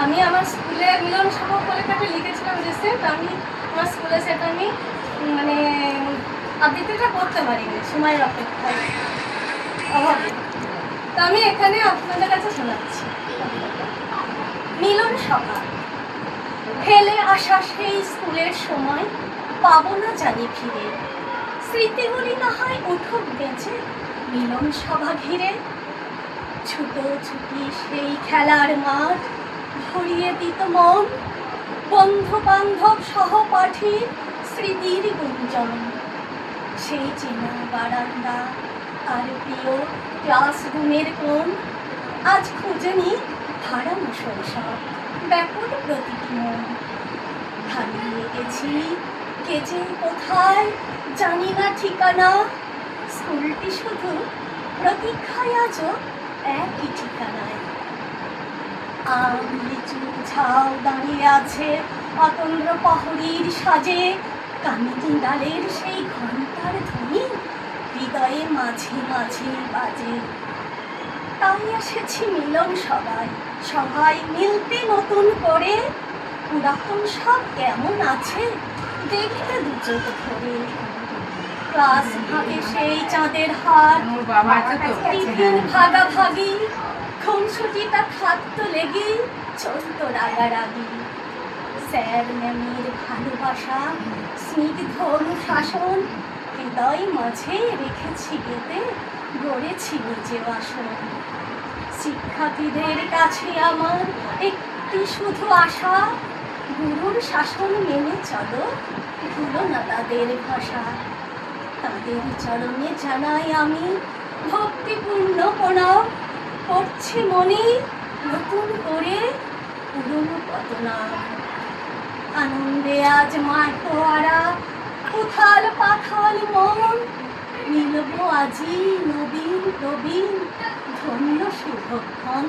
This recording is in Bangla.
আমি আমার স্কুলে মিলন সভা উপলক্ষে লিখেছিলাম যে সেট আমি আমার স্কুলে সেটা আমি মানে আবৃত্তিটা করতে পারিনি সময়ের অপেক্ষায় অভাবে। তো আমি এখানে আপনাদের কাছে শোনাচ্ছি। মিলন সভা। ফেলে আসা সেই স্কুলের সময় পাবো না জানি ফিরে, স্মৃতিগুলি না হয় উঠুক বেঁচে মিলন সভা ঘিরে। ছুটোছুটি সেই খেলার মাঠ ভরিয়ে দিত মন, বন্ধু বান্ধব সহপাঠী স্মৃতির গুঞ্জন। সেই চেনা বারান্দা আর প্রিয় ক্লাসরুমের কোণ আজ খুঁজেনি হারানো শৈশব ব্যাকুল প্রতিটি মন। হারিয়ে গেছি কে যে কোথায় জানি না ঠিকানা, স্কুলটি শুধু প্রতীক্ষায় আজও একই ঠিকানায়। আম লিচু ঝাউ দাঁড়িয়ে আছে অতন্দ্র প্রহরীর সাজে, কামিনী ডালের সেই ঘন্টার ধ্বনি হৃদয়ে মাঝে মাঝে বাজে। তাই এসেছি মিলন সবাই মিলতে নতুন করে, পুরাতন সব কেমন আছে দেখতে দুচোখ ধরে। ক্লাস ভাগে সেই চাঁদের হাত, টিফিন ভাগাভাগি, খুনসুটিটা থাকতো লেগে চলতো রাগারাগি। স্যার ম্যামের ভালোবাসা স্নিগ্ধ অনুশাসন হৃদয় মাঝে রেখেছি গেতে গড়েছি নিজে বাসন। শিক্ষার্থীদের কাছে আমার একটি শুধু আশা, গুরুর শাসন মেনে চলো ভুলো না তাদের ভাষা। তাদের চরণে জানাই আমি ভক্তিপূর্ণ প্রণাম, করছি মনে নতুন করে পুরনো কতনা। আনন্দে আজ মাঠোয়ারা উথাল পাথাল মন, মিলব আজি নবীন প্রবীণ ধন্য শুভক্ষণ।